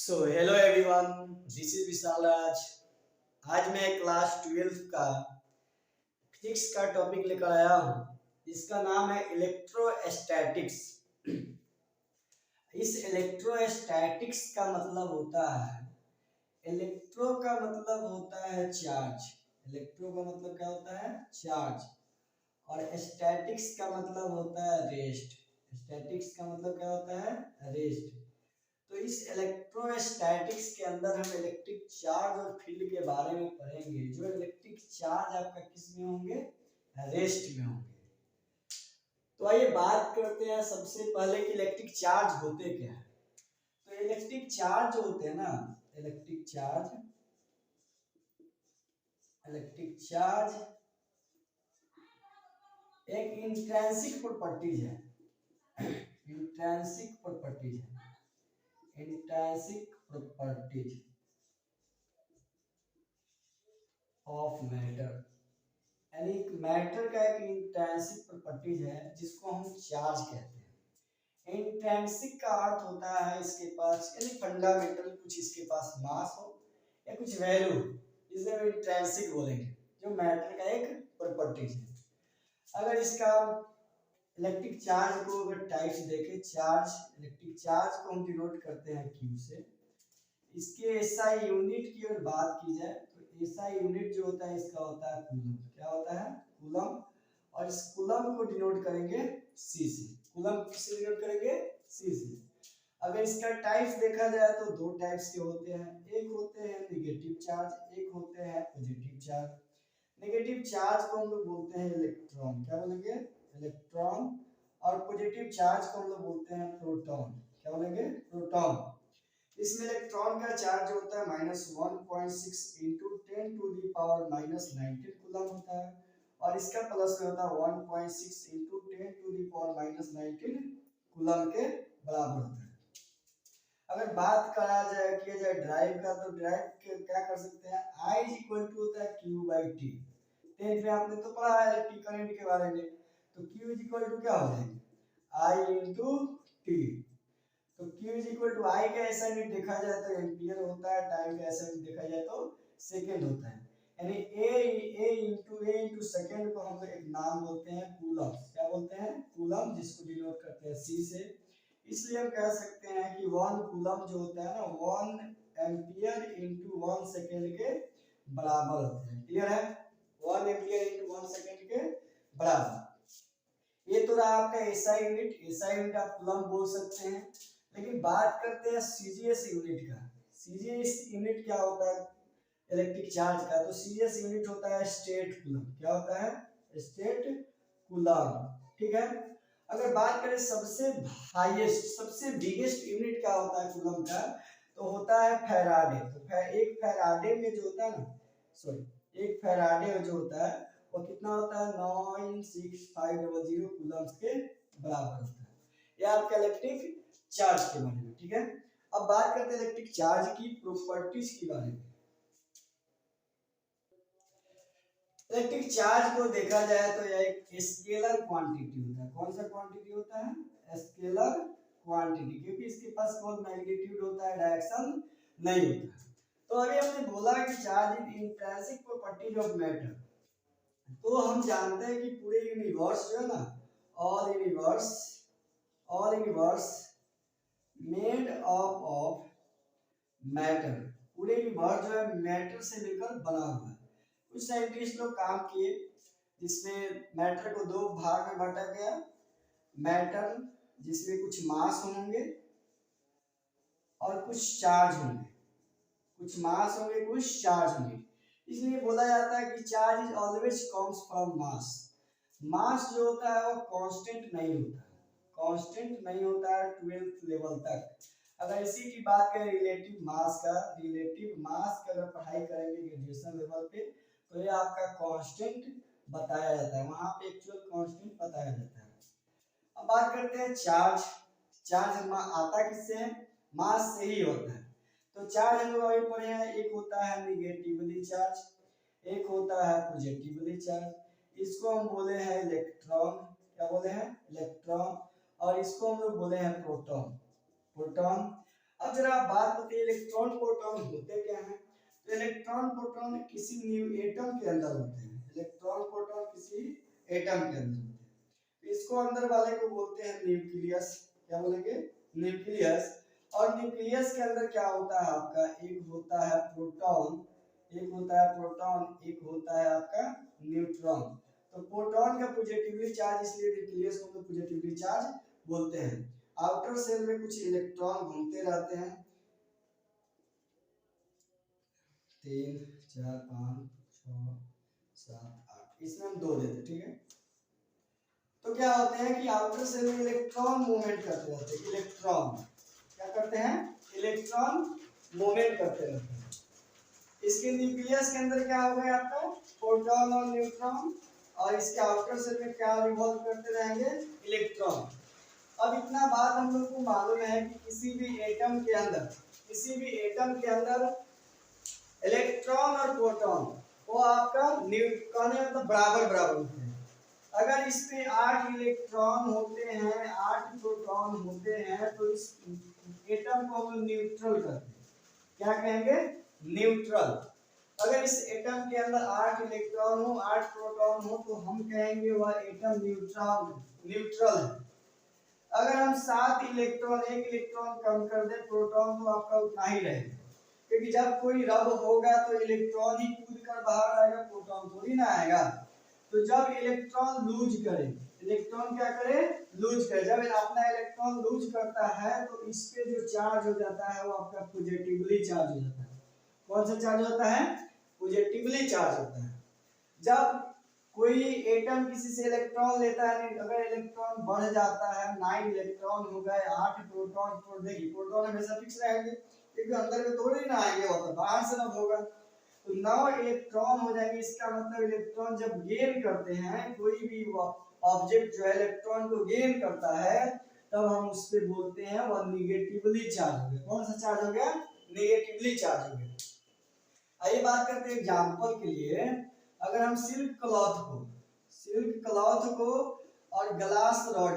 So hello everyone, this is Vishal Raj. आज मैं class 12 का फिजिक्स का टॉपिक लेकर आया हूँ। इसका नाम है इलेक्ट्रोस्टैटिक्स। इस इलेक्ट्रोस्टैटिक्स का मतलब होता है, इलेक्ट्रो का मतलब होता है चार्ज। इलेक्ट्रो का मतलब क्या होता है? चार्ज। और स्टैटिक्स का मतलब होता है रेस्ट। स्टैटिक्स का मतलब क्या होता है? रेस्ट। तो इस इलेक्ट्रोस्टैटिक्स के अंदर हम इलेक्ट्रिक चार्ज और फील्ड के बारे में पढ़ेंगे। जो इलेक्ट्रिक चार्ज आपका किस में होंगे? रेस्ट में होंगे। तो आइए बात करते हैं सबसे पहले कि इलेक्ट्रिक चार्ज होते क्या है। तो इलेक्ट्रिक चार्ज जो होते हैं ना, इलेक्ट्रिक चार्ज एक इंट्रिंसिक प्रॉपर्टीज है। इंट्रिंसिक प्रॉपर्टीज है। इंट्रिंसिक प्रॉपर्टीज ऑफ मैटर, यानी मैटर का एक इंट्रिंसिक प्रॉपर्टीज है जिसको हम चार्ज कहते हैं। इंट्रिंसिक का अर्थ होता है इसके पास, यानी फंडामेंटल, कुछ इसके पास मास हो या कुछ वैल्यू, इसे हम इंट्रिंसिक बोलेंगे, जो मैटर का एक प्रॉपर्टीज है। अगर इसका इलेक्ट्रिक चार्ज को अगर टाइप्स देखें, चार्ज इलेक्ट्रिक चार्ज को हम डिनोट करते हैं क्यू से। इसके एसआई यूनिट की अगर बात की जाए तो एसआई यूनिट जो होता है इसका होता है कूलम। क्या होता है? कूलम। और इस कूलम को डिनोट करेंगे सी से। कूलम किससे डिनोट करेंगे? सी से। अगर इसका टाइप्स देखा जाए तो दो टाइप्स के होते हैं। एक होते हैं नेगेटिव चार्ज, एक होते हैं पॉजिटिव चार्ज। नेगेटिव चार्ज को हम लोग बोलते हैं इलेक्ट्रॉन। क्या बोलेंगे? इलेक्ट्रॉन। और पॉजिटिव चार्ज को हम लोग बोलते हैं प्रोटॉन। क्या बोलेंगे? प्रोटॉन। इसमें इलेक्ट्रॉन का चार्ज होता है -1.6 इंटू 10⁻⁻19 कूलम होता है। और इसका प्लस में होता है 1.6 इंटू 10⁻⁻19 कूलम के बराबर होता है। अगर बात किया जाए ड्राइव का, तो ड्राइव क्या कर सकते हैं? I इक्वल टू होता है Q/T। 10th में आपने तो पढ़ा है इलेक्ट्रिक करंट के बारे में। तो Q इक्वल टू क्या हो जाएगा? I into T. तो Q इज इक्वल टू आई का ऐसा यूनिट देखा जाए तो एम्पियर होता है, टाइम का ऐसा यूनिट देखा जाए तो सेकंड होता है। यानी ए इंटू सेकंड को हम लोग एक नाम बोलते हैं कूलम। क्या बोलते हैं? कूलम, जिसको डिनोट करते हैं सी से। इसलिए हम कह सकते हैं कि 1 कूलम जो होता है ना, 1 एम्पियर इंटू 1 सेकंड के बराबर होता है। क्लियर है? 1 एम्पियर इंटू 1 सेकंड के बराबर। ये तो रहा आपका एसआई यूनिट। एसआई यूनिट आप कूलम बोल सकते हैं। लेकिन बात करते हैं सीजीएस यूनिट का। सीजीएस यूनिट क्या होता है इलेक्ट्रिक चार्ज का? तो सीजीएस यूनिट होता है स्टेट कूलम। क्या होता है? State coulomb. ठीक है। अगर बात करें सबसे हाईएस्ट, सबसे बिगेस्ट यूनिट क्या होता है कूलम का, तो होता है फैराडे। तो एक फैराडे में जो होता है ना, सॉरी, एक फैराडे जो होता है वो कितना होता है? 96500 कूलम्स के बराबर होता है। ये आपका इलेक्ट्रिक चार्ज के बारे में। ठीक है। अब बात करते हैं इलेक्ट्रिक चार्ज की प्रॉपर्टीज के बारे में। इलेक्ट्रिक चार्ज को देखा जाए तो यह एक स्केलर क्वांटिटी होता है। कौन सा क्वांटिटी होता है? स्केलर क्वांटिटी, क्योंकि इसके पास कोई मैग्नीट्यूड होता है, डायरेक्शन नहीं होता है। तो अभी हमने बोला कि charge is intrinsic properties of matter. तो हम जानते हैं कि पूरे यूनिवर्स जो है ना, all universe made of matter. पूरे यूनिवर्स जो है मैटर से मिलकर बना हुआ है। कुछ साइंटिस्ट लोग काम किए जिसमें मैटर को दो भाग में बांटा गया। मैटर जिसमें कुछ मास होंगे और कुछ चार्ज होंगे। कुछ मास होंगे, कुछ चार्ज होंगे। इसलिए बोला जाता है कि charge is always comes from mass. Mass जो होता है वो कांस्टेंट नहीं होता है। कांस्टेंट नहीं होता है 12th लेवल तक। अगर इसी की बात करें रिलेटिव मास का, रिलेटिव मास का अगर पढ़ाई करेंगे ग्रेजुएशन लेवल पे, तो ये आपका कांस्टेंट बताया जाता है। वहां पे एक्चुअल कांस्टेंट बताया जाता है। अब बात करते हैं चार्ज। चार्ज आता किससे है? मास से ही होता है। तो चार्ज हम लोग अभी पढ़े हैं, एक होता है निगेटिवली चार्ज, एक होता है पॉजिटिवली चार्ज। इसको हम बोले हैं इलेक्ट्रॉन। क्या बोले हैं? इलेक्ट्रॉन। और इसको हम लोग बोले हैं प्रोटॉन। प्रोटॉन। अब जरा आप बात बताइए इलेक्ट्रॉन प्रोटॉन होते क्या हैं। तो इलेक्ट्रॉन प्रोटॉन किसी एटम के अंदर होते हैं। इलेक्ट्रॉन प्रोटॉन किसी एटम के अंदर होते हैं। तो इसको अंदर वाले को बोलते हैं न्यूक्लियस। क्या बोलेंगे? न्यूक्लियस। और न्यूक्लियस के अंदर क्या होता है आपका, एक होता है प्रोटॉन, एक होता है प्रोटॉन, एक होता है आपका न्यूट्रॉन। तो प्रोटॉन का पॉजिटिवली चार्ज, इसलिए न्यूक्लियस को हम पॉजिटिवली चार्ज बोलते हैं। आउटर सेल में कुछ इलेक्ट्रॉन घूमते रहते हैं, 3 4 5 6 7 8, इसमें हम 2 देते, ठीक है। तो क्या होते हैं कि आउटर सेल में इलेक्ट्रॉन मूवमेंट करते रहते हैं। इलेक्ट्रॉन क्या करते हैं? इलेक्ट्रॉन मूवमेंट करते रहते हैं। इसके न्यूक्लियस के अंदर क्या हो गया आपका, प्रोटॉन और न्यूट्रॉन, और इसके आउटर सेल में क्या रिवॉल्व करते रहेंगे, इलेक्ट्रॉन। अब इतना बात हम लोग को मालूम है कि किसी भी एटम के अंदर, किसी भी एटम के अंदर इलेक्ट्रॉन और प्रोटॉन वो आपका न्यूट्रॉन मतलब बराबर बराबर होते हैं। अगर इसमें 8 इलेक्ट्रॉन होते हैं, 8 प्रोटॉन होते हैं, तो इस एटम को हम न्यूट्रल करते हैं। क्या कहेंगे? न्यूट्रल। अगर इस एटम के अंदर 8 इलेक्ट्रॉन हो, 8 प्रोटॉन हो, तो हम कहेंगे वह एटम न्यूट्रल है। अगर हम 7 इलेक्ट्रॉन, 1 इलेक्ट्रॉन कम कर दें प्रोटॉन, तो आपका उतना ही रहेगा, क्योंकि जब कोई रब होगा तो इलेक्ट्रॉन ही कूद कर बाहर आएगा, प्रोटॉन थोड़ी ना आएगा। तो जब इलेक्ट्रॉन लूज करे, इलेक्ट्रॉन क्या करे? लूज करे। जब अपना इलेक्ट्रॉन लूज करता है तो इस पे जो चार्ज हो जाता है वो आपका पॉजिटिवली चार्ज हो जाता है। कौन सा चार्ज होता है? पॉजिटिवली चार्ज होता है। जब कोई एटम किसी से इलेक्ट्रॉन लेता है, अगर इलेक्ट्रॉन बढ़ जाता है, 9 इलेक्ट्रॉन हो गए, 8 प्रोटॉन छोड़ देगी, प्रोटॉन हमेशा फिक्स रहेंगे क्योंकि अंदर में थोड़ी ना आएंगे, वो तो बाहर से रब होगा। तो 9 इलेक्ट्रॉन हो जाएंगे। इसका मतलब इलेक्ट्रॉन जब गेन करते हैं, कोई भी ऑब्जेक्ट जो है इलेक्ट्रॉन को गेन करता है, तब हम उस पे बोलते हैं वह निगेटिवली चार्ज हो गया। कौन सा चार्ज हो गया? निगेटिवली चार्ज हो गया। आइए बात करते हैं एग्जांपल के लिए। अगर हम सिल्क क्लॉथ को और ग्लास रॉड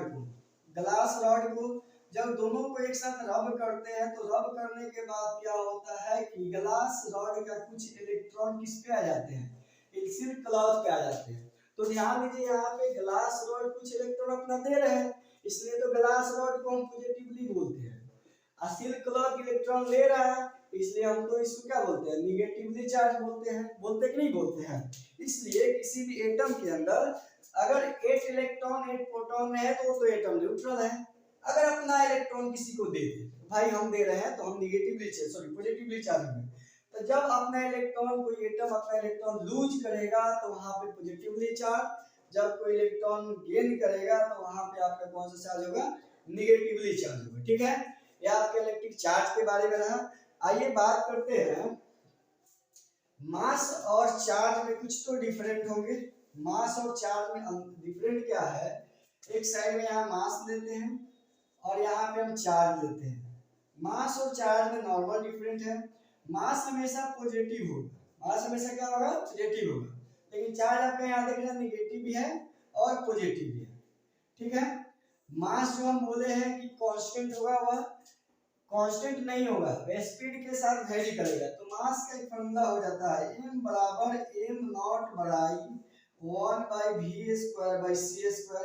को जब दोनों को एक साथ रब करते हैं, तो रब करने के बाद क्या होता है कि ग्लास रॉड का कुछ इलेक्ट्रॉन किस पे आ जाते हैं? सिल्क क्लॉथ पे आ जाते हैं। तो ध्यान दीजिए, यहाँ पे ग्लास रॉड कुछ इलेक्ट्रॉन अपना दे रहे हैं, इसलिए तो ग्लास रॉड को हम पॉजिटिवली बोलते हैं। सिल्क क्लॉथ इलेक्ट्रॉन ले रहा है, इसलिए हम तो इसको क्या बोलते हैं? निगेटिवली चार्ज बोलते हैं। बोलते कि नहीं बोलते हैं? इसलिए किसी भी एटम के अंदर अगर 8 इलेक्ट्रॉन 8 प्रोटॉन है तो एटम न्यूट्रल है। अगर अपना इलेक्ट्रॉन किसी को दे दे, भाई हम दे रहे हैं तो हम पॉजिटिवली चार्ज होंगे। तो जब अपना इलेक्ट्रॉन, कोई एटम अपना इलेक्ट्रॉन लूज करेगा तो वहां पे पॉजिटिवली चार्ज, जब कोई इलेक्ट्रॉन गेन करेगा तो वहां पे आपका कौन सा चार्ज होगा? निगेटिवली चार्ज होगा। ठीक है, यह आपके इलेक्ट्रिक चार्ज के बारे में रहा। आइए बात करते हैं मास और चार्ज में कुछ तो डिफरेंट होंगे। मास और चार्ज में डिफरेंट क्या है? एक साइड में यहाँ मास लेते हैं और यहाँ पे हम चार्ज लेते हैं। मास और चार्ज में नॉर्मल डिफरेंट है। मास हमेशा पॉजिटिव होगा, मास हमेशा क्या होगा? पॉजिटिव होगा। लेकिन चार्ज आपका यहाँ देख रहे हैं निगेटिव भी है और पॉजिटिव भी है। ठीक है, मास जो हम बोले हैं कि कांस्टेंट होगा, वह कांस्टेंट नहीं होगा, स्पीड के साथ वेरी करेगा। तो मास का एक फॉर्मूला हो जाता है m बराबर m नॉट बराई 1/v²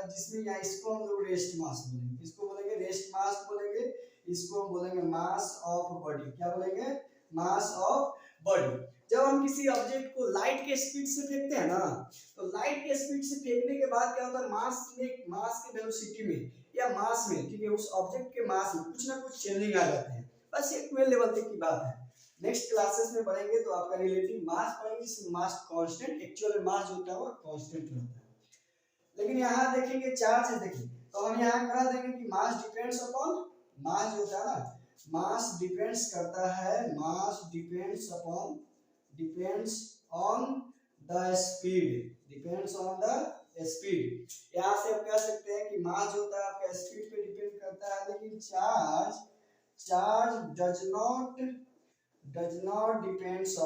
जिसमें यहाँ इसको हम लोग रेस्ट मास बोलेंगे। इसको बोलेंगे रेस्ट मास बोलेंगे, इसको हम बोलेंगे मास ऑफ बॉडी। क्या बोलेंगे? Mass of body. जब हम किसी ऑब्जेक्ट को लाइट के स्पीड से फेंकते हैं ना, तो लाइट के स्पीड से फेंकने के बाद क्या होता है? मास के वेलोसिटी में या मास में, ठीक है, उस ऑब्जेक्ट के मास में कुछ ना कुछ चेंजिंग आ जाते हैं। बस ये 12 लेवल तक की बात है। नेक्स्ट क्लासेस में पढ़ेंगे तो आपका रिलेटिव मास पढ़ेंगे, जिसमें मास कांस्टेंट, एक्चुअल मास जो होता है वो कांस्टेंट रहता है। लेकिन यहाँ देखेंगे चार्ज है, देखिए, तो हम यहाँ कह देंगे कि मास डिपेंड्स अपॉन, मास जो होता है ना, मास डिपेंड्स करता है, mass depends on the speed, depends on the speed. यहाँ से हम कह सकते हैं कि मास जो होता है आपका स्पीड पे डिपेंड करता है, लेकिन charge does not depends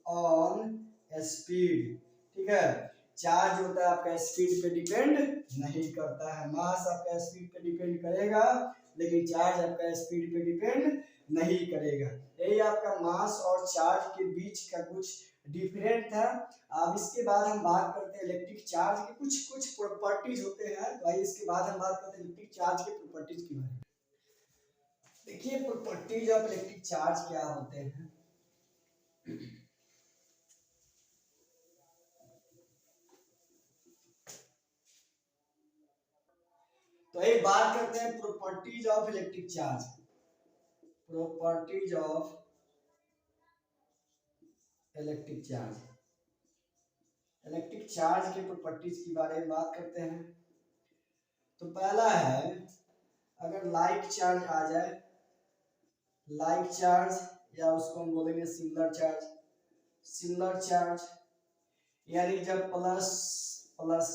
on speed. ठीक है, चार्ज होता है आपका स्पीड पे डिपेंड नहीं करता है, मास आपका स्पीड पे डिपेंड करेगा। लेकिन चार्ज आपका स्पीड पे डिपेंड नहीं करेगा। यही आपका मास और चार्ज के बीच का कुछ डिफरेंट था। अब इसके बाद हम बात करते हैं इलेक्ट्रिक चार्ज के कुछ कुछ प्रॉपर्टीज होते हैं। भाई इसके बाद हम बात करते हैं इलेक्ट्रिक चार्ज के प्रॉपर्टीज के बारे में। देखिए प्रॉपर्टीज ऑफ इलेक्ट्रिक चार्ज क्या होते हैं। तो एक बात करते हैं properties of electric charge. Properties of electric charge, electric charge के प्रॉपर्टीज के बारे में बात करते हैं। तो पहला है, अगर लाइक चार्ज आ जाए, लाइक चार्ज या उसको हम बोलेंगे सिमिलर चार्ज, सिमिलर चार्ज यानी जब प्लस प्लस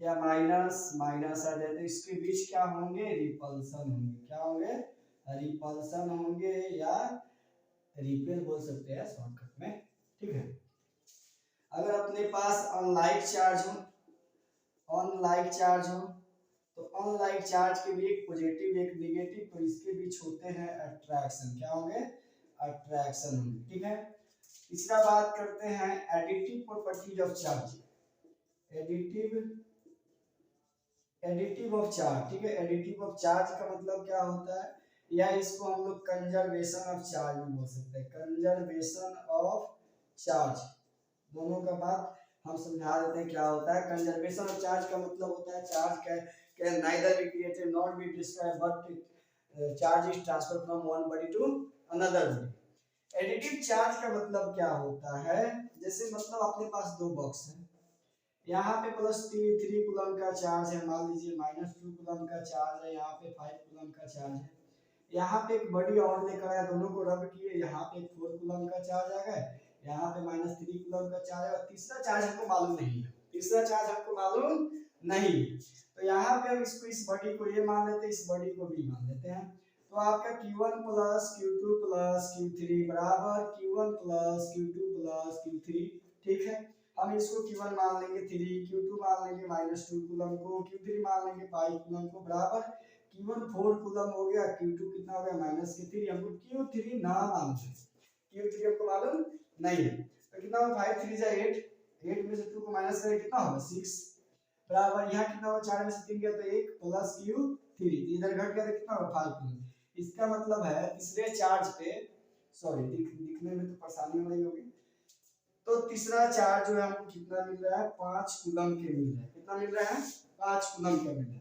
या माइनस माइनस आ जाए तो इसके बीच क्या होंगे, रिपल्सन होंगे। क्या होंगे, रिपल्सन होंगे या रिपेल बोल सकते हैं शॉर्टकट में, ठीक है। अगर अपने पास अनलाइक चार्ज हो, अनलाइक चार्ज हो तो अनलाइक चार्ज के भी एक पॉजिटिव एक नेगेटिव, तो इसके बीच होते हैं अट्रैक्शन। क्या होंगे, अट्रैक्शन होंगे, ठीक है। तीसरा बात करते हैं additive properties of charge, additive additive of charge, ठीक है। एडिटिव ऑफ चार्ज का मतलब क्या होता है, या इसको हम लोग कंजर्वेशन ऑफ चार्ज भी बोल सकते हैं, कंजर्वेशन ऑफ चार्ज। दोनों का बात हम समझा देते हैं क्या होता है। कंजर्वेशन ऑफ चार्ज का मतलब होता है charge can neither be created nor be destroyed but charge is transferred from one body to another body। Additive charge का मतलब क्या होता है, जैसे मतलब अपने पास दो बॉक्स है, यहाँ पे +3 कूलम का चार्ज है, मान लीजिए -2 कूलम का चार्ज है, यहाँ पे 5 कूलम का चार्ज है, यहाँ पे एक बड़ी और लेकर आया, दोनों को रब किए, यहाँ पे 4 कूलम का चार्ज आ गया, यहाँ पे -3 कूलम का चार्ज है, और तीसरा चार्ज हमको मालूम नहीं है, तीसरा चार्ज हमको मालूम नहीं। तो यहाँ पे हम इसको, इस बॉडी को ये मान लेते हैं, इस बॉडी को भी मान लेते हैं। तो आपका Q1 + Q2 + Q3 बराबर Q1 + Q2 + Q3, ठीक है। हम इसको Q1 मान लेंगे 3, Q2 मान लेंगे -2 कूलम को, Q3 मान लेंगे 5 कूलम को, बराबर Q1 4 कूलम हो गया, Q2 कितना हो गया -3। हमको Q3 ना मालूम है, Q3 हमको मालूम नहीं है, तो कितना होगा 5 3 जा 8, 8 में से 2 को माइनस करें कितना होगा 6, बराबर यहाँ कितना होगा 4 में से 3 गया तो 1 + Q3, इधर घट गया तो कितना होगा 5 कूलम। इसका मतलब है तीसरे चार्ज पे, सॉरी दिखने में तो परेशानी हो रही होगी, तो तीसरा चार्ज जो है हमको कितना मिल रहा है 5 कूलम के मिल रहा है, कितना मिल रहा है 5 कूलम का मिल रहा है।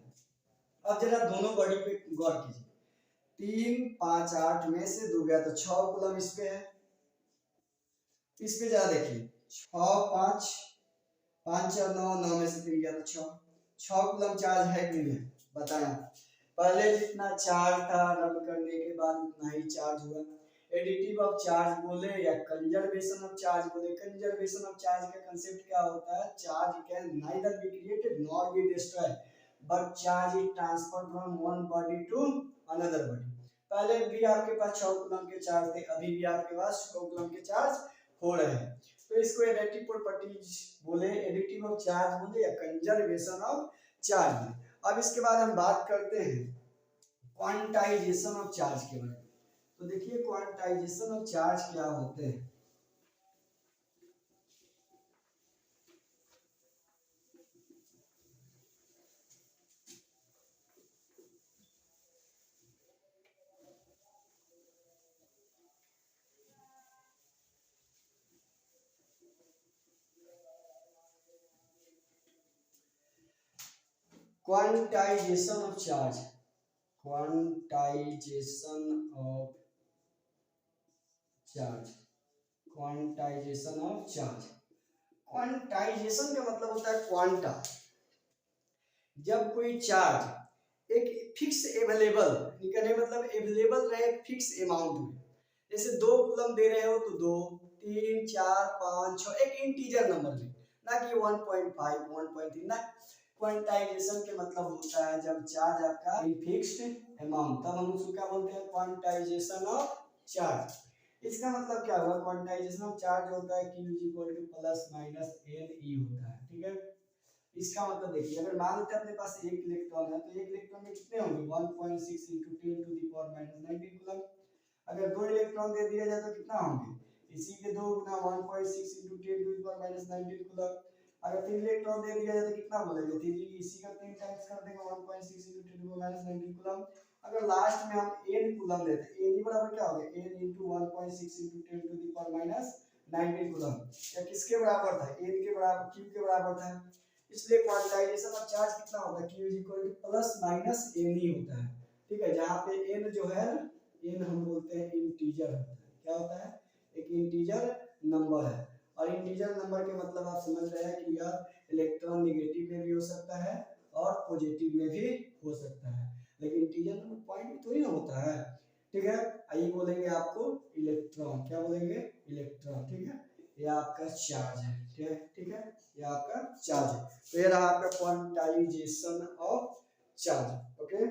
अब जरा दोनों बॉडी पे गौर कीजिए, 3 5 8 में से 2 गया तो 6 कूलम इस पे है, इस पे जरा देखिए 6 5 5 और 9, 9 में से 3 गया तो 6 कूलम चार्ज है कि नहीं, बताया। पहले जितना चार्ज था रब करने के बाद उतना ही चार्ज हुआ। एडिटिव ऑफ चार्ज बोले या कंजर्वेशन ऑफ चार्ज बोले, कंजर्वेशन ऑफ चार्ज का कांसेप्ट क्या होता है, charge can neither be created nor be destroyed but charge is transferred from one body to another body. पहले भी आपके पास 6 कूलम के चार्ज थे, अभी भी आपके पास 6 कूलम के चार्ज हो रहे हैं, तो इसको एडिटिव प्रॉपर्टीज बोले, एडिटिव ऑफ चार्ज बोले या कंजर्वेशन ऑफ चार्ज। अब इसके बाद हम बात करते हैं क्वांटाइजेशन ऑफ चार्ज के बारे में। तो देखिए क्वांटाइजेशन ऑफ चार्ज क्या होते हैं। Quantization of charge, quantization of charge, quantization of charge. Quantization का मतलब होता है क्वांटा, जब कोई चार्ज एक फिक्स अवेलेबल, निकलने मतलब अवेलेबल रहे फिक्स अमाउंट में, जैसे 2 कूलम दे रहे हो तो 2 3 4 5 6 एक इंटीजर नंबर में, ना कि 1.5 1.3 ना। क्वांटाइजेशन के मतलब होता है जब चार्ज आपका फिक्स्ड अमाउंट, तब हम उसको क्या बोलते हैं क्वांटाइजेशन ऑफ चार्ज। इसका मतलब क्या हुआ, क्वांटाइजेशन ऑफ चार्ज होता है Q = ±NE होता है, ठीक है। इसका मतलब देखिए, अगर मान लेते हैं अपने पास एक इलेक्ट्रॉन है तो एक इलेक्ट्रॉन में कितने होंगे 1.6 × 10⁻⁹ कूलम। अगर दो इलेक्ट्रॉन दे दिया जाए तो कितना होंगे, इसी के 2 गुना 1.6 × 10⁻⁹ कूलम। अगर 3 इलेक्ट्रॉन दे दिया जाए तो कितना बोलेंगे, 3 इसी का 3 टाइम्स कर देंगे 1.6 × 10⁻⁹ कूलम। अगर लास्ट में हम n कूलम लेते हैं, n बराबर क्या हो गया, n × 1.6 × 10⁻⁹ कूलम। या किसके बराबर था, n के बराबर, q के बराबर था। इसलिए क्वांटाइजेशन ऑफ चार्ज कितना होता है, q प्लस माइनस n ही होता है। ठीक है, जहाँ पे n जो है ना, n हम बोलते हैं इंटीजर होता है। क्या होता है, एक इंटीजर नंबर है। और इंटीजर नंबर के मतलब आप समझ रहे हैं कि यह इलेक्ट्रॉन नेगेटिव में भी हो सकता है और पॉजिटिव में भी हो सकता है, लेकिन इंटीजर नंबर पॉइंट थोड़ी ना होता है। ठीक है, आइए बोलेंगे आपको इलेक्ट्रॉन, क्या बोलेंगे, इलेक्ट्रॉन। ठीक है, ये आपका चार्ज है। ठीक है, ये आपका चार्ज है। तो ये रहा आपका क्वांटाइजेशन ऑफ चार्ज। ओके।